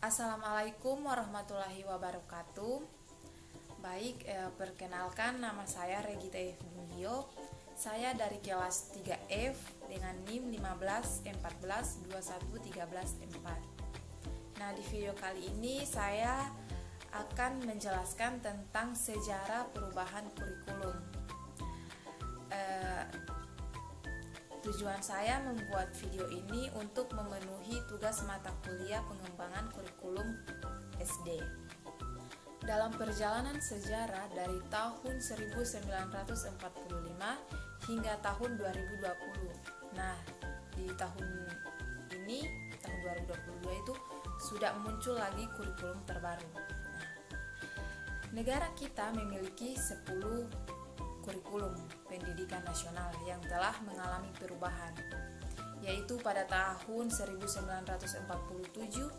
Assalamualaikum warahmatullahi wabarakatuh. Baik, perkenalkan nama saya Regita Evnio. Saya dari kelas 3F dengan NIM 15 14 21 13 4. Nah, di video kali ini saya akan menjelaskan tentang sejarah perubahan kurikulum. Tujuan saya membuat video ini untuk memenuhi tugas mata kuliah pengembangan kurikulum SD. Dalam perjalanan sejarah dari tahun 1945 hingga tahun 2020. Nah, di tahun ini, tahun 2022 itu sudah muncul lagi kurikulum terbaru. Nah, negara kita memiliki 10 kurikulum pendidikan nasional yang telah mengalami perubahan, yaitu pada tahun 1947,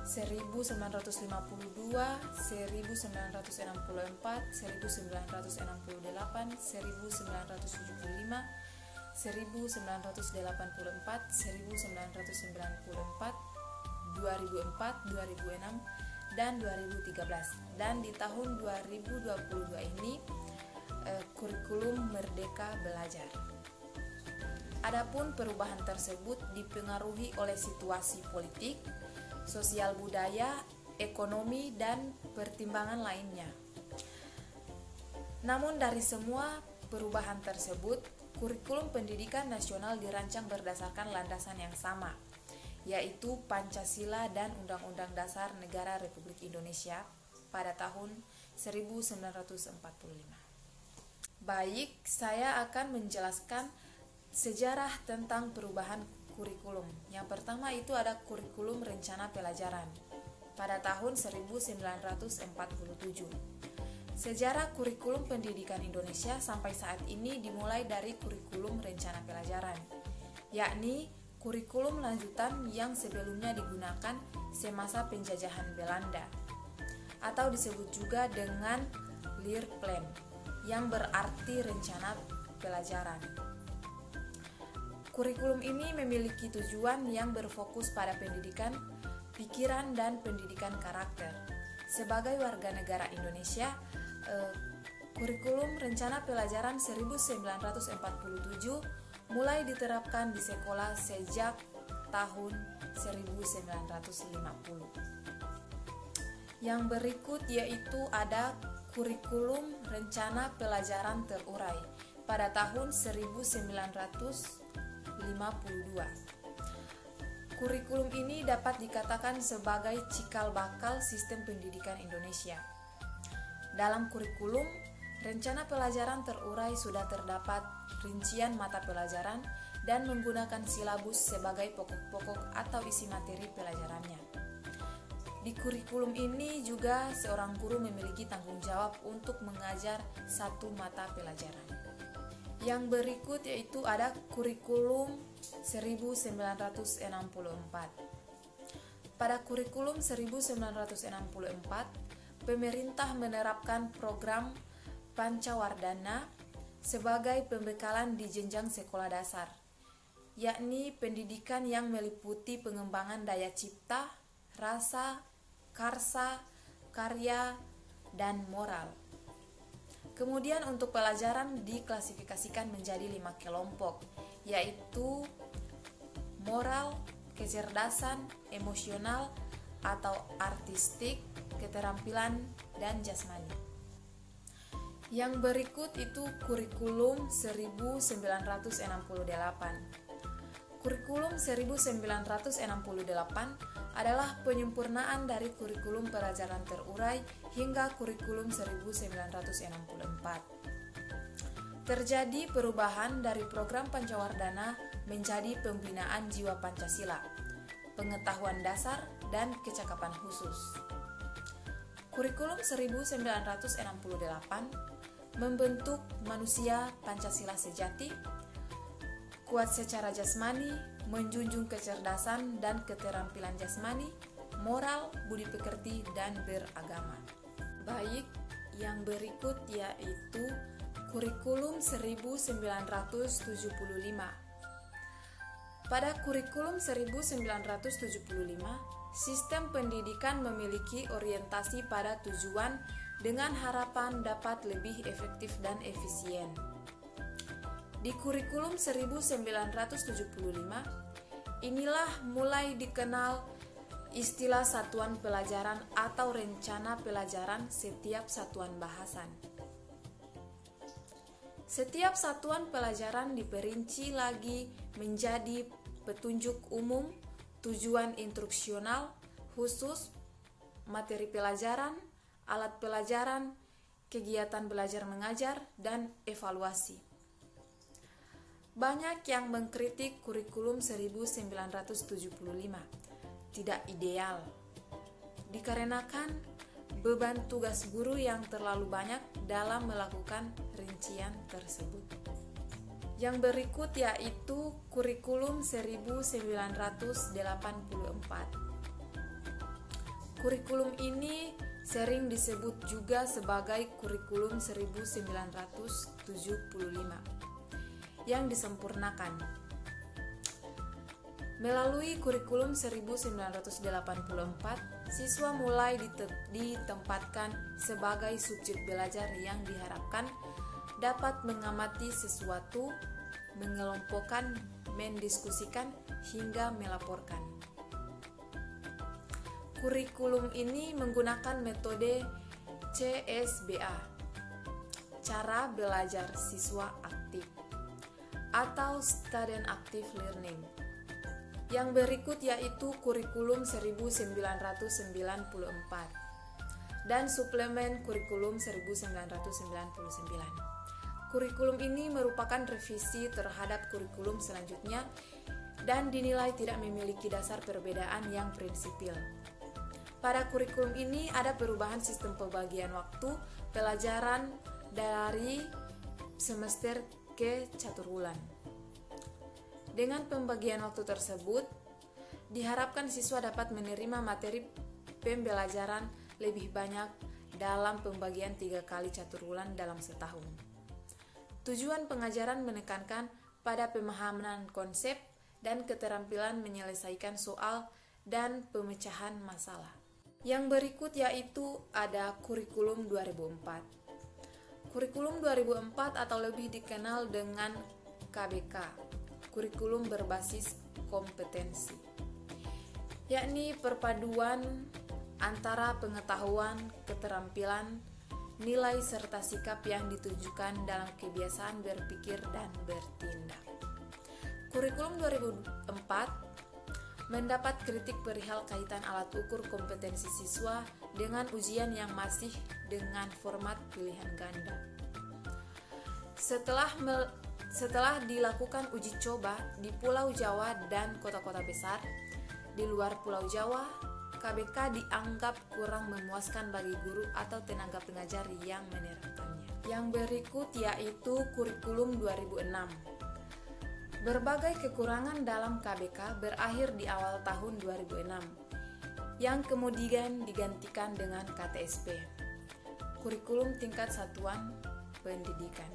1952, 1964, 1968, 1975, 1975, 1984, 1994, 2004, 2006, dan 2013. Dan di tahun 2022 ini kurikulum Merdeka Belajar. Adapun perubahan tersebut dipengaruhi oleh situasi politik, sosial budaya, ekonomi, dan pertimbangan lainnya. Namun dari semua perubahan tersebut, kurikulum pendidikan nasional dirancang berdasarkan landasan yang sama, yaitu Pancasila dan Undang-Undang Dasar Negara Republik Indonesia pada tahun 1945. Baik, saya akan menjelaskan sejarah tentang perubahan kurikulum. Yang pertama itu ada kurikulum rencana pelajaran pada tahun 1947. Sejarah kurikulum pendidikan Indonesia sampai saat ini dimulai dari kurikulum rencana pelajaran, yakni kurikulum lanjutan yang sebelumnya digunakan semasa penjajahan Belanda, atau disebut juga dengan Leerplan, yang berarti rencana pelajaran. Kurikulum ini memiliki tujuan yang berfokus pada pendidikan pikiran dan pendidikan karakter. Sebagai warga negara Indonesia, kurikulum rencana pelajaran 1947 mulai diterapkan di sekolah sejak tahun 1950. Yang berikut yaitu ada kurikulum rencana pelajaran terurai pada tahun 1952. Kurikulum ini dapat dikatakan sebagai cikal bakal sistem pendidikan Indonesia. Dalam kurikulum rencana pelajaran terurai sudah terdapat rincian mata pelajaran dan menggunakan silabus sebagai pokok-pokok atau isi materi pelajarannya. Di kurikulum ini juga seorang guru memiliki tanggung jawab untuk mengajar satu mata pelajaran. Yang berikut yaitu ada kurikulum 1964. Pada kurikulum 1964, pemerintah menerapkan program Pancawardhana sebagai pembekalan di jenjang sekolah dasar, yakni pendidikan yang meliputi pengembangan daya cipta, rasa, karsa, karya, dan moral. Kemudian untuk pelajaran diklasifikasikan menjadi 5 kelompok, yaitu moral, kecerdasan, emosional atau artistik, keterampilan, dan jasmani. Yang berikut itu kurikulum 1968. Kurikulum 1968 adalah penyempurnaan dari kurikulum pelajaran terurai hingga kurikulum 1964. Terjadi perubahan dari program Pancawardhana menjadi pembinaan jiwa Pancasila, pengetahuan dasar, dan kecakapan khusus. Kurikulum 1968 membentuk manusia Pancasila sejati, kuat secara jasmani, menjunjung kecerdasan dan keterampilan jasmani, moral, budi pekerti, dan beragama. Baik, yang berikut yaitu kurikulum 1975. Pada kurikulum 1975, sistem pendidikan memiliki orientasi pada tujuan dengan harapan dapat lebih efektif dan efisien. Di kurikulum 1975, inilah mulai dikenal istilah satuan pelajaran atau rencana pelajaran setiap satuan bahasan. Setiap satuan pelajaran diperinci lagi menjadi petunjuk umum, tujuan instruksional khusus, materi pelajaran, alat pelajaran, kegiatan belajar mengajar, dan evaluasi. Banyak yang mengkritik kurikulum 1975 tidak ideal, dikarenakan beban tugas guru yang terlalu banyak dalam melakukan rincian tersebut. Yang berikut yaitu kurikulum 1984. Kurikulum ini sering disebut juga sebagai kurikulum 1975 yang disempurnakan. Melalui kurikulum 1984, siswa mulai ditempatkan sebagai subjek belajar yang diharapkan dapat mengamati sesuatu, mengelompokkan, mendiskusikan, hingga melaporkan. Kurikulum ini menggunakan metode CSBA, cara belajar siswa aktif, atau Student Active Learning. Yang berikut yaitu kurikulum 1994 dan suplemen kurikulum 1999. Kurikulum ini merupakan revisi terhadap kurikulum selanjutnya dan dinilai tidak memiliki dasar perbedaan yang prinsipil. Pada kurikulum ini ada perubahan sistem pembagian waktu pelajaran dari semester ke caturwulan. Dengan pembagian waktu tersebut, diharapkan siswa dapat menerima materi pembelajaran lebih banyak dalam pembagian 3 kali caturwulan dalam setahun. Tujuan pengajaran menekankan pada pemahaman konsep dan keterampilan menyelesaikan soal dan pemecahan masalah. Yang berikut yaitu ada kurikulum 2004. Kurikulum 2004 atau lebih dikenal dengan KBK, kurikulum berbasis kompetensi, yakni perpaduan antara pengetahuan, keterampilan, nilai serta sikap yang ditujukan dalam kebiasaan berpikir dan bertindak. Kurikulum 2004 mendapat kritik perihal kaitan alat ukur kompetensi siswa dengan ujian yang masih dengan format pilihan ganda. Setelah dilakukan uji coba di Pulau Jawa dan kota-kota besar di luar Pulau Jawa, KBK dianggap kurang memuaskan bagi guru atau tenaga pengajar yang menerapkannya. Yang berikut yaitu kurikulum 2006. Berbagai kekurangan dalam KBK berakhir di awal tahun 2006, yang kemudian digantikan dengan KTSP, kurikulum tingkat satuan pendidikan.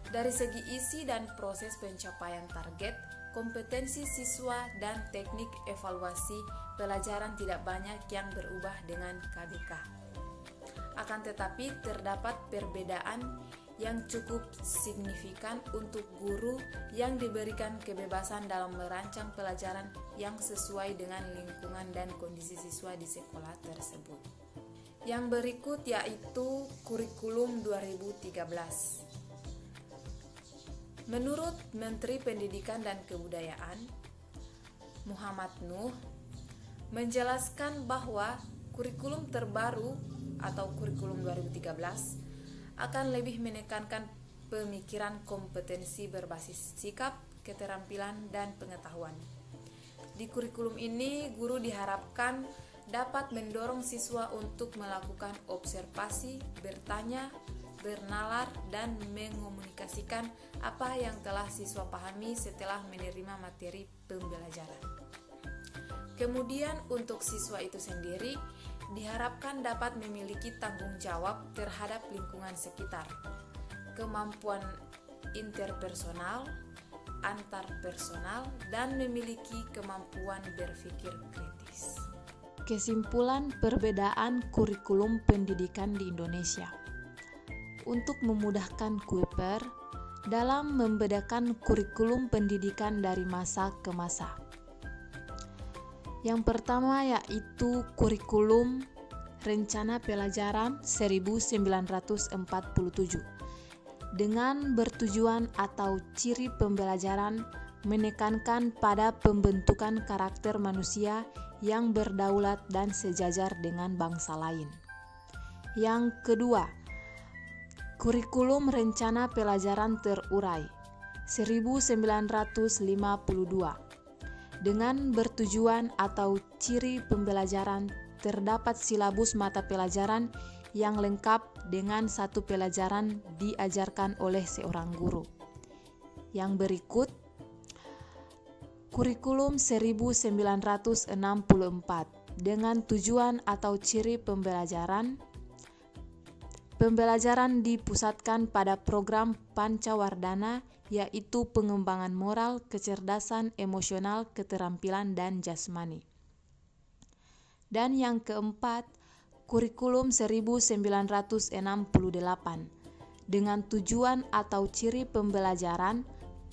Dari segi isi dan proses pencapaian target, kompetensi siswa, dan teknik evaluasi pelajaran tidak banyak yang berubah dengan KBK. Akan tetapi terdapat perbedaan yang cukup signifikan untuk guru yang diberikan kebebasan dalam merancang pelajaran yang sesuai dengan lingkungan dan kondisi siswa di sekolah tersebut. Yang berikut yaitu kurikulum 2013. Menurut Menteri Pendidikan dan Kebudayaan, Muhammad Nuh, menjelaskan bahwa kurikulum terbaru atau kurikulum 2013 akan lebih menekankan pemikiran kompetensi berbasis sikap, keterampilan, dan pengetahuan. Di kurikulum ini, guru diharapkan dapat mendorong siswa untuk melakukan observasi, bertanya, bernalar, dan mengomunikasikan apa yang telah siswa pahami setelah menerima materi pembelajaran. Kemudian untuk siswa itu sendiri diharapkan dapat memiliki tanggung jawab terhadap lingkungan sekitar, kemampuan interpersonal, antarpersonal, dan memiliki kemampuan berpikir kritis. Kesimpulan perbedaan kurikulum pendidikan di Indonesia. Untuk memudahkan Kuiper dalam membedakan kurikulum pendidikan dari masa ke masa. Yang pertama yaitu kurikulum Rencana Pelajaran 1947 dengan bertujuan atau ciri pembelajaran menekankan pada pembentukan karakter manusia yang berdaulat dan sejajar dengan bangsa lain. Yang kedua, kurikulum Rencana Pelajaran Terurai 1952 dengan bertujuan atau ciri pembelajaran terdapat silabus mata pelajaran yang lengkap dengan satu pelajaran diajarkan oleh seorang guru. Yang berikut, kurikulum 1964 dengan tujuan atau ciri pembelajaran dipusatkan pada program Pancawardhana, yaitu pengembangan moral, kecerdasan emosional, keterampilan, dan jasmani. Dan yang keempat, kurikulum 1968 dengan tujuan atau ciri pembelajaran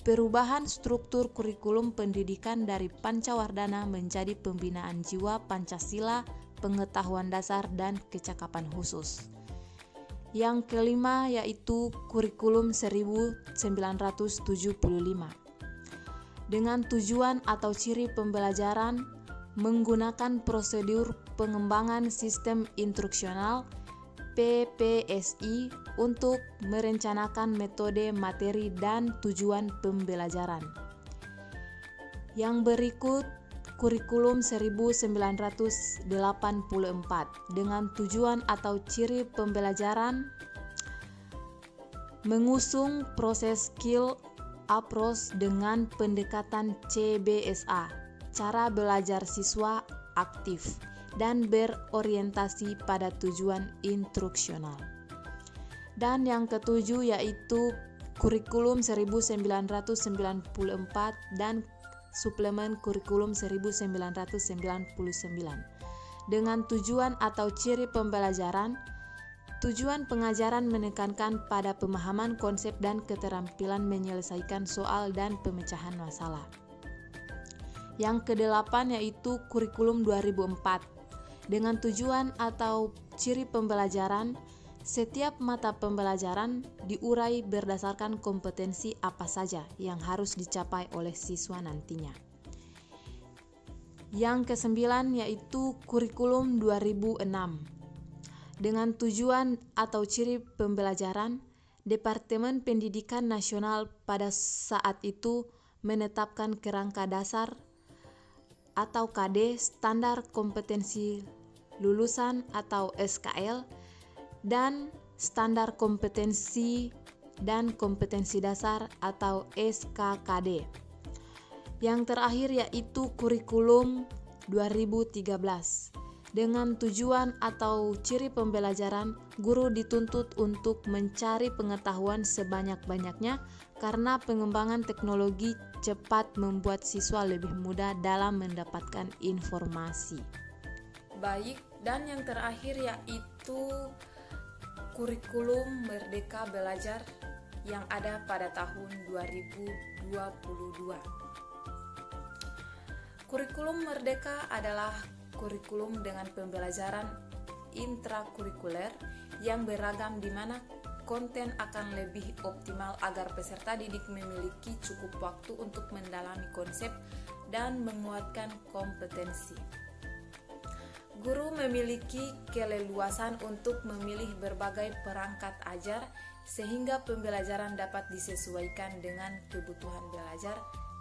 perubahan struktur kurikulum pendidikan dari Pancawardhana menjadi pembinaan jiwa Pancasila, pengetahuan dasar, dan kecakapan khusus. Yang kelima yaitu kurikulum 1975 dengan tujuan atau ciri pembelajaran menggunakan prosedur pengembangan sistem instruksional PPSI untuk merencanakan metode, materi, dan tujuan pembelajaran. Yang berikut, kurikulum 1984 dengan tujuan atau ciri pembelajaran mengusung proses skill approach dengan pendekatan CBSA, cara belajar siswa aktif dan berorientasi pada tujuan instruksional. Dan yang ketujuh yaitu kurikulum 1994 dan suplemen kurikulum 1999 dengan tujuan atau ciri pembelajaran. Tujuan pengajaran menekankan pada pemahaman konsep dan keterampilan menyelesaikan soal dan pemecahan masalah. Yang kedelapan yaitu kurikulum 2004 dengan tujuan atau ciri pembelajaran. Setiap mata pembelajaran diurai berdasarkan kompetensi apa saja yang harus dicapai oleh siswa nantinya. Yang kesembilan yaitu kurikulum 2006 dengan tujuan atau ciri pembelajaran. Departemen Pendidikan Nasional pada saat itu menetapkan kerangka dasar atau KD, standar kompetensi lulusan atau SKL, dan standar kompetensi dan kompetensi dasar atau SKKD. Yang terakhir yaitu kurikulum 2013 dengan tujuan atau ciri pembelajaran. Guru dituntut untuk mencari pengetahuan sebanyak-banyaknya karena pengembangan teknologi cepat membuat siswa lebih mudah dalam mendapatkan informasi. Baik, dan yang terakhir yaitu kurikulum Merdeka Belajar yang ada pada tahun 2022. Kurikulum Merdeka adalah kurikulum dengan pembelajaran intrakurikuler yang beragam di mana konten akan lebih optimal agar peserta didik memiliki cukup waktu untuk mendalami konsep dan menguatkan kompetensi. Guru memiliki keleluasan untuk memilih berbagai perangkat ajar sehingga pembelajaran dapat disesuaikan dengan kebutuhan belajar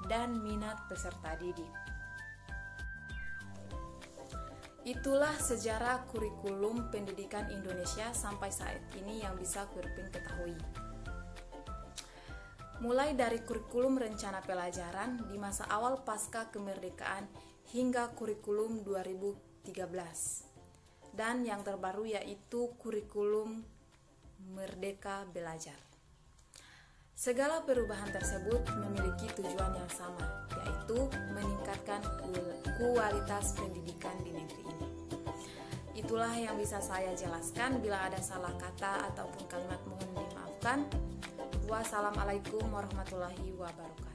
dan minat peserta didik. Itulah sejarah kurikulum pendidikan Indonesia sampai saat ini yang bisa Kuirpin ketahui. Mulai dari kurikulum rencana pelajaran di masa awal pasca kemerdekaan hingga kurikulum 2013. Dan yang terbaru yaitu kurikulum Merdeka Belajar. Segala perubahan tersebut memiliki tujuan yang sama, yaitu meningkatkan kualitas pendidikan di negeri ini. Itulah yang bisa saya jelaskan. Bila ada salah kata ataupun kalimat mohon dimaafkan. Wassalamualaikum warahmatullahi wabarakatuh.